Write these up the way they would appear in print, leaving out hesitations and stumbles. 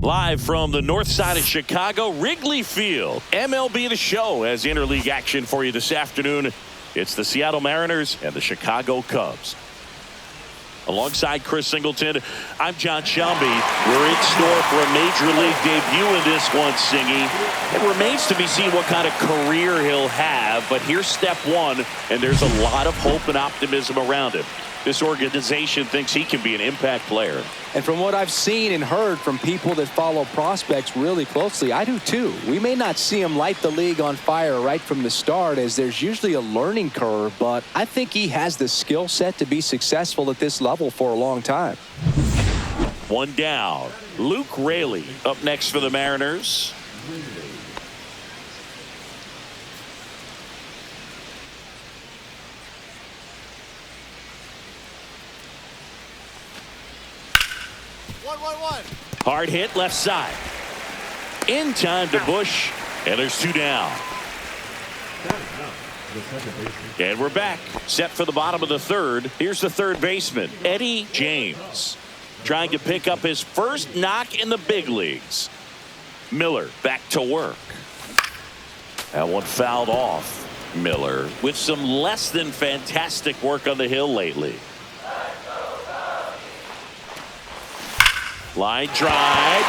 Live from the north side of Chicago, Wrigley Field. MLB The Show has interleague action for you this afternoon. It's the Seattle Mariners and the Chicago Cubs. Alongside Chris Singleton, I'm John Shelby. We're in store for a major league debut in this one, Singy. It remains to be seen what kind of career he'll have, but here's step one, and there's a lot of hope and optimism around him. This organization thinks he can be an impact player. And from what I've seen and heard from people that follow prospects really closely, I do too. We may not see him light the league on fire right from the start, as there's usually a learning curve, but I think he has the skill set to be successful at this level for a long time. One down. Luke Raley up next for the Mariners. Hard hit left side. In time to Bush, and there's two down. And we're back. Set for the bottom of the third. Here's the third baseman, Eddie James, trying to pick up his first knock in the big leagues. Miller back to work. That one fouled off. Miller with some less than fantastic work on the hill lately. Line drive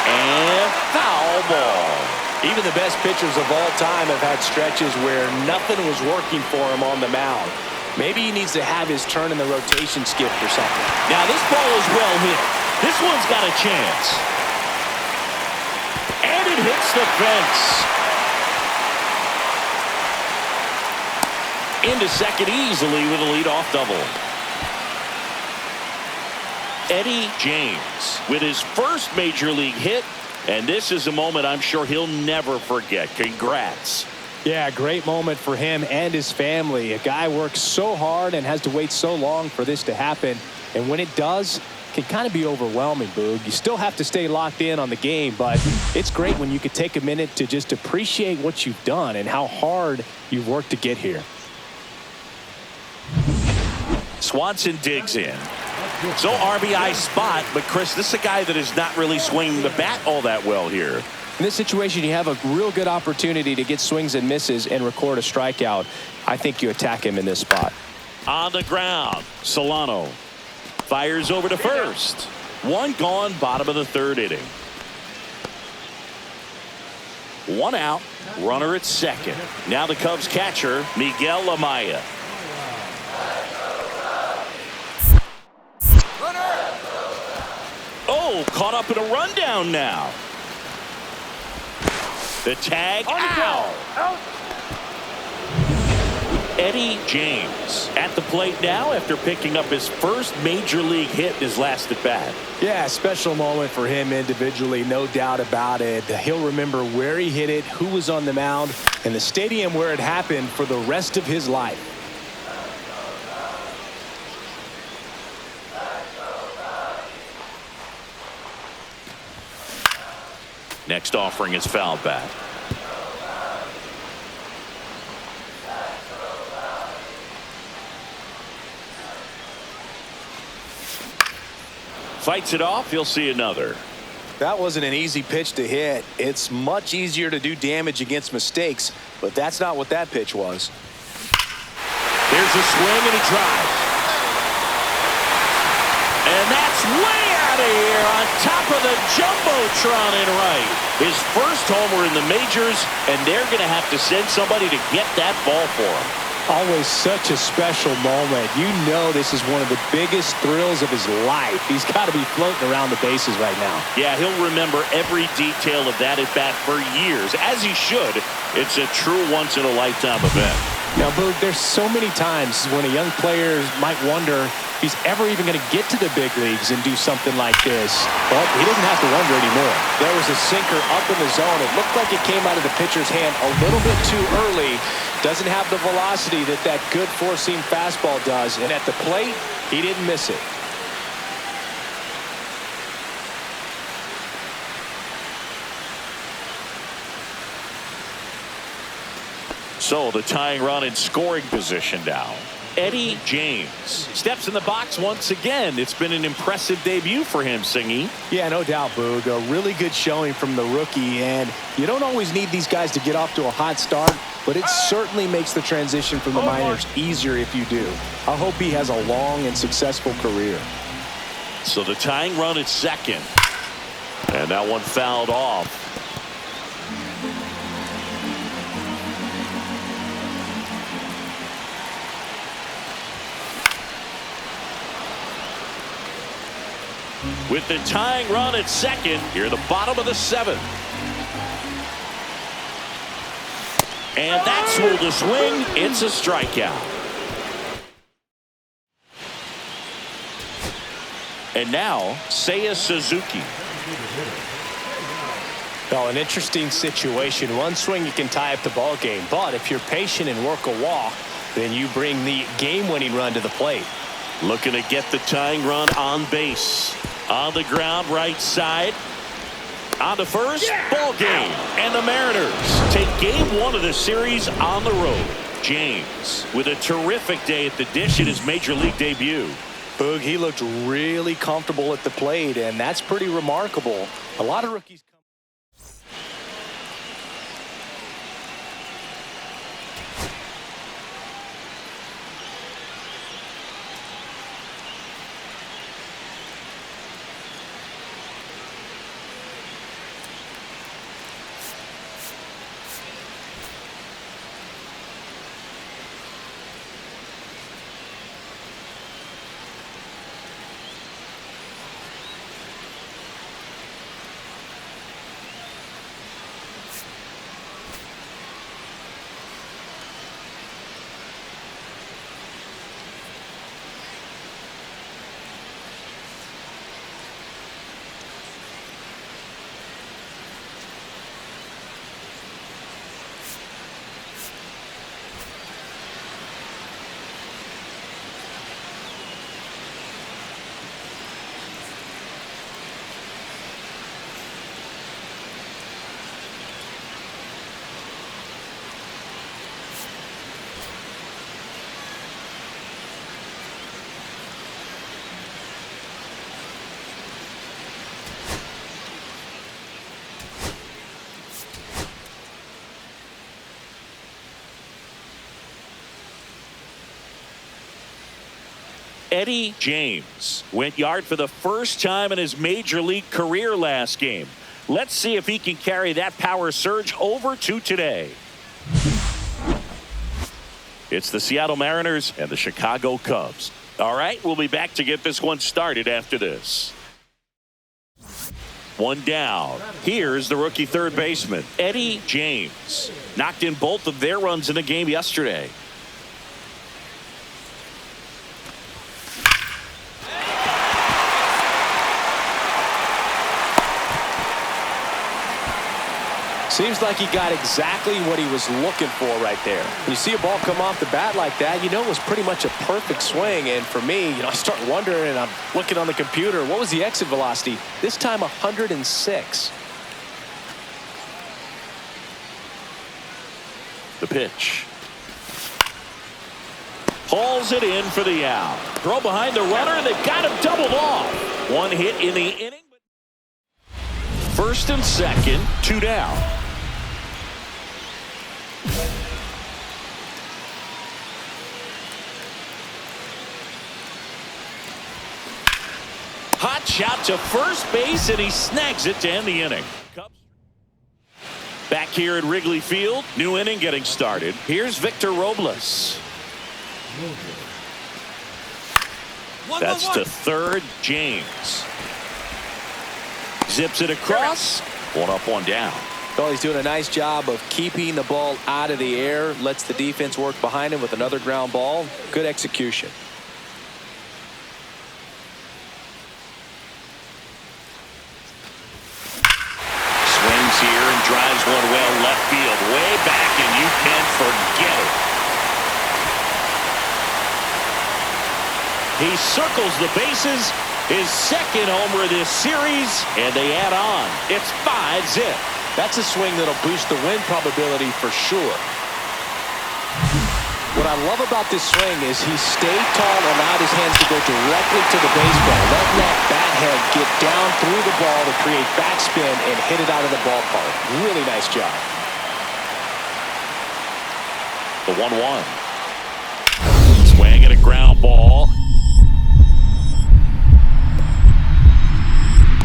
and foul ball. Even the best pitchers of all time have had stretches where nothing was working for him on the mound. Maybe he needs to have his turn in the rotation skipped or something. Now this ball is well hit. This one's got a chance. And it hits the fence. Into second easily with a leadoff double. Eddie James with his first major league hit, and this is a moment I'm sure he'll never forget. Congrats. Yeah, great moment for him and his family. A guy works so hard and has to wait so long for this to happen, and when it does, it can kind of be overwhelming, Boog. You still have to stay locked in on the game, but it's great when you could take a minute to just appreciate what you've done and how hard you've worked to get here. Swanson digs in. So RBI spot, but Chris, this is a guy that is not really swinging the bat all that well here. In this situation, you have a real good opportunity to get swings and misses and record a strikeout. I think you attack him in this spot. On the ground, Solano fires over to first. One gone, bottom of the third inning. One out, runner at second. Now the Cubs catcher, Miguel Amaya. Oh, caught up in a rundown now. The tag out. Eddie James at the plate now after picking up his first major league hit in his last at bat. Yeah, special moment for him individually, no doubt about it. He'll remember where he hit it, who was on the mound, and the stadium where it happened for the rest of his life. Next offering is fouled back. Fights it off. You'll see another. That wasn't an easy pitch to hit. It's much easier to do damage against mistakes, but that's not what that pitch was. There's a swing and a drive. And that's way out of here on top of the Jumbotron in right. His first homer in the majors, and they're going to have to send somebody to get that ball for him. Always such a special moment. You know this is one of the biggest thrills of his life. He's got to be floating around the bases right now. Yeah, he'll remember every detail of that at bat for years, as he should. It's a true once-in-a-lifetime event. Now, Boog, there's so many times when a young player might wonder if he's ever even going to get to the big leagues and do something like this. But he doesn't have to wonder anymore. There was a sinker up in the zone. It looked like it came out of the pitcher's hand a little bit too early. Doesn't have the velocity that that good four-seam fastball does. And at the plate, he didn't miss it. So the tying run in scoring position now. Eddie James steps in the box once again. It's been an impressive debut for him, Singy. Yeah, no doubt, Boog. A really good showing from the rookie, and you don't always need these guys to get off to a hot start, but it certainly makes the transition from the minors easier if you do. I hope he has a long and successful career. So the tying run at second, and that one fouled off. With the tying run at second, here at the bottom of the seventh. And that's ruled a swing. It's a strikeout. And now, Seiya Suzuki. Well, an interesting situation. One swing, you can tie up the ball game. But if you're patient and work a walk, then you bring the game-winning run to the plate. Looking to get the tying run on base. On the ground, right side. On to first, ball game. And the Mariners take game one of the series on the road. James with a terrific day at the dish in his major league debut. Boog, he looked really comfortable at the plate, and that's pretty remarkable. A lot of rookies. Eddie James went yard for the first time in his major league career last game. Let's see if he can carry that power surge over to today. It's the Seattle Mariners and the Chicago Cubs. All right, we'll be back to get this one started after this. One down. Here's the rookie third baseman, Eddie James. Knocked in both of their runs in the game yesterday. Seems like he got exactly what he was looking for right there. When you see a ball come off the bat like that, you know it was pretty much a perfect swing. And for me, I start wondering, and I'm looking on the computer, what was the exit velocity? This time 106. The pitch. Hauls it in for the out. Throw behind the runner, and they've got him doubled off. One hit in the inning. First and second, two down. Hot shot to first base, and he snags it to end the inning. Cubs back here at Wrigley Field. New inning getting started. Here's Victor Robles. That's to third, James. Zips it across. One up, one down. Well, he's doing a nice job of keeping the ball out of the air. Lets the defense work behind him with another ground ball. Good execution. Swings here and drives one well left field. Way back, and you can forget it. He circles the bases. His second homer of this series, and they add on. It's 5-zip. That's a swing that'll boost the win probability for sure. What I love about this swing is he stayed tall, allowed his hands to go directly to the baseball, letting that bat head get down through the ball to create backspin and hit it out of the ballpark. Really nice job. The 1-1. Swing and a ground ball.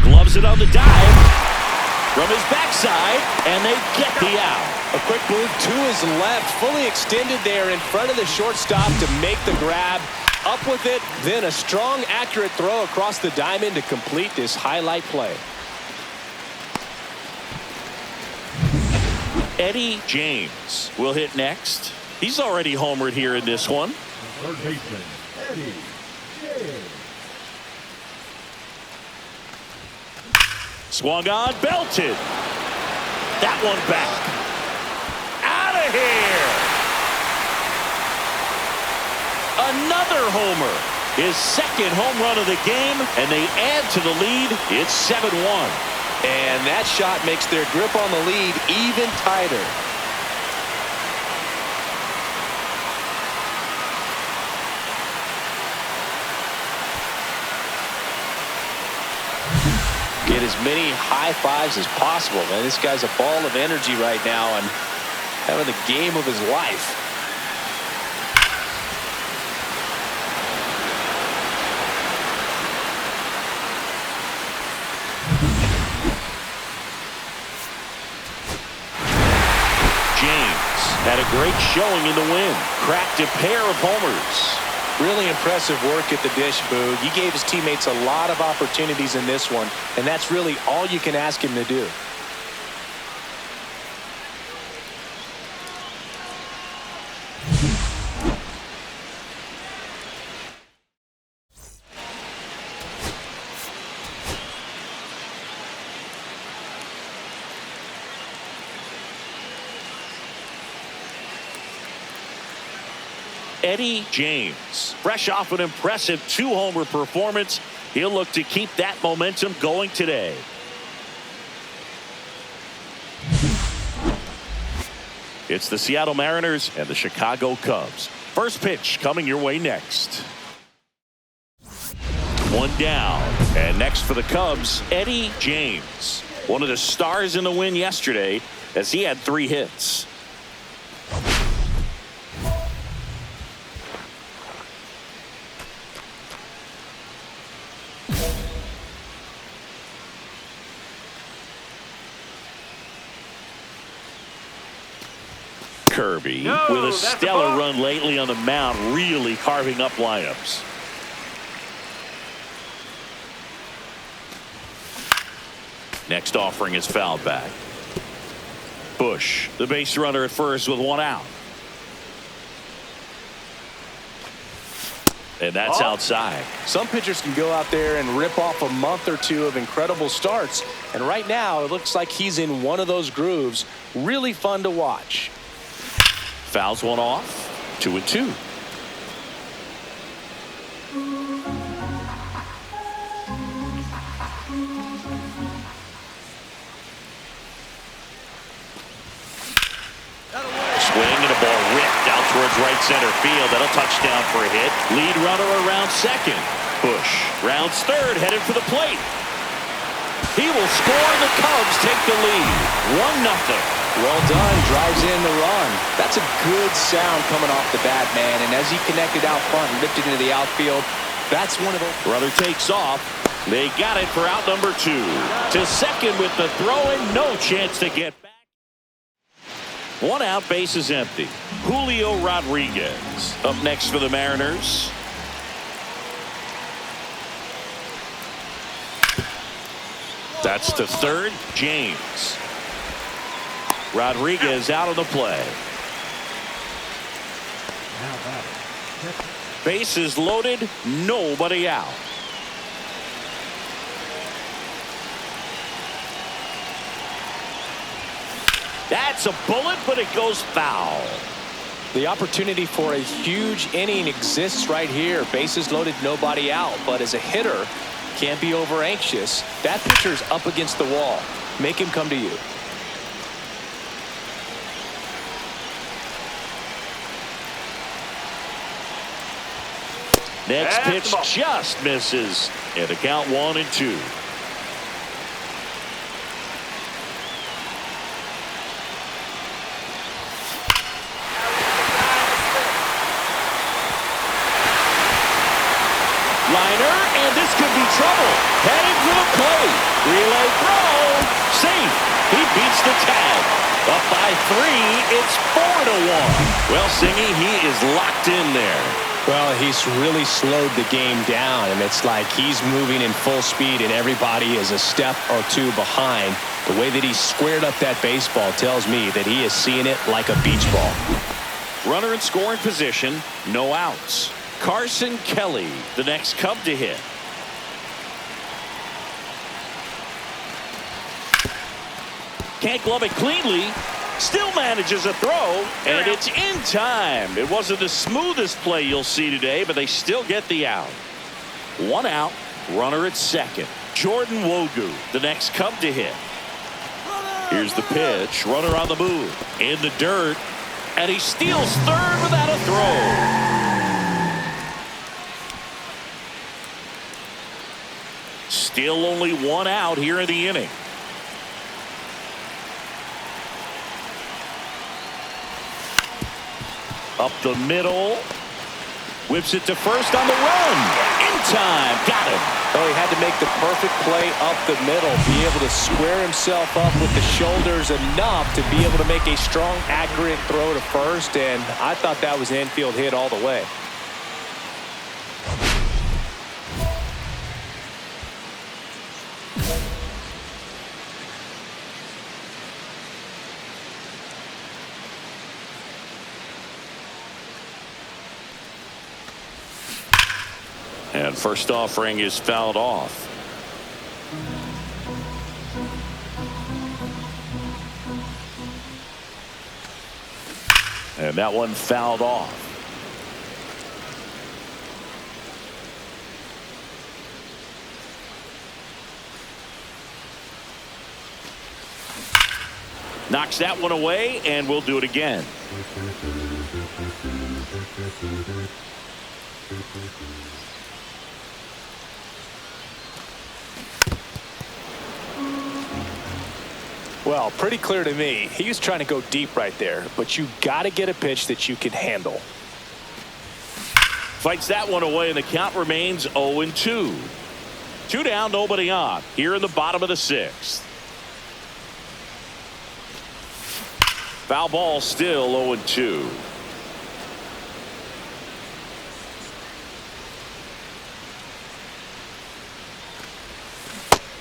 Gloves it on the dive from his backside, and they get the out. A quick move to his left, fully extended there in front of the shortstop to make the grab. Up with it, then a strong, accurate throw across the diamond to complete this highlight play. Eddie James will hit next. He's already homered here in this one. Third baseman, Eddie James. Swung on, belted. That one back. Out of here. Another homer. His second home run of the game, and they add to the lead. It's 7-1. And that shot makes their grip on the lead even tighter. Get as many high fives as possible, man. This guy's a ball of energy right now and having the game of his life. James had a great showing in the win. Cracked a pair of homers. Really impressive work at the dish, Boog. He gave his teammates a lot of opportunities in this one, and that's really all you can ask him to do. Eddie James, fresh off an impressive 2-homer performance. He'll look to keep that momentum going today. It's the Seattle Mariners and the Chicago Cubs. First pitch coming your way next. One down, and next for the Cubs, Eddie James. One of the stars in the win yesterday as he had 3 hits. Kirby with a stellar run lately on the mound, really carving up lineups. Next offering is fouled back. Bush, the base runner at first with 1 out. And that's outside. Some pitchers can go out there and rip off a month or 2 of incredible starts. And right now, it looks like he's in one of those grooves. Really fun to watch. Fouls one off. 2-2. Swing and a ball ripped out towards right center field. That'll touchdown for a hit. Lead runner around second. Bush rounds third, headed for the plate. He will score, and the Cubs take the lead. 1-0. Well done. Drives in the run. That's a good sound coming off the bat, man. And as he connected out front and lifted into the outfield, that's one of those. Runner takes off. They got it for out number 2. To second with the throw-in. No chance to get back. 1 out, base is empty. Julio Rodriguez up next for the Mariners. That's to third. James. Rodriguez out of the play. Bases loaded. Nobody out. That's a bullet, but it goes foul. The opportunity for a huge inning exists right here. Bases loaded, nobody out. But as a hitter, can't be over anxious. That pitcher's up against the wall. Make him come to you. Next pitch just misses. And the count 1-2. Liner, and this could be trouble. Heading for the plate. Relay throw. Safe. He beats the tag. Up by 3. It's 4-1. Well, Singy, he is locked in there. Well, he's really slowed the game down, and it's like he's moving in full speed, and everybody is a step or two behind. The way that he squared up that baseball tells me that he is seeing it like a beach ball. Runner in scoring position, no outs. Carson Kelly, the next Cub to hit. Can't glove it cleanly. Still manages a throw, and it's in time. It wasn't the smoothest play you'll see today, but they still get the out. 1 out, runner at second. Jordan Wogu, the next Cub to hit. Here's the pitch, runner on the move. In the dirt, and he steals third without a throw. Still only 1 out here in the inning. Up the middle. Whips it to first on the run. In time. Got him. Oh, he had to make the perfect play up the middle. Be able to square himself up with the shoulders enough to be able to make a strong, accurate throw to first. And I thought that was an infield hit all the way. And first offering is fouled off. And that one fouled off. Knocks that one away, and we'll do it again. Well, pretty clear to me. He was trying to go deep right there, but you got to get a pitch that you can handle. Fights that one away, and the count remains 0-2. 2 down, nobody on. Here in the bottom of the 6th. Foul ball, still 0-2.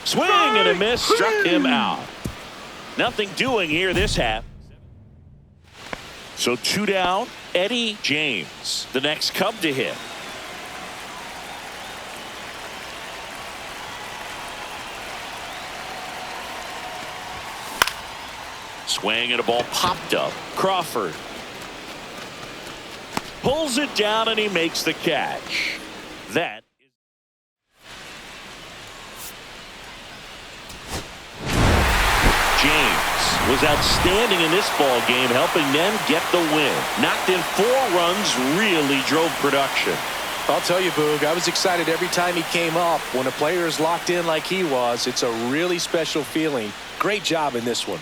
Swing and a miss, struck him out. Nothing doing here this half. So 2 down. Eddie James, the next Cub to hit. Swing and a ball popped up. Crawford pulls it down, and he makes the catch. That James was outstanding in this ball game, helping them get the win. Knocked in 4 runs, really drove production. I'll tell you, Boog, I was excited every time he came up. When a player is locked in like he was, it's a really special feeling. Great job in this one.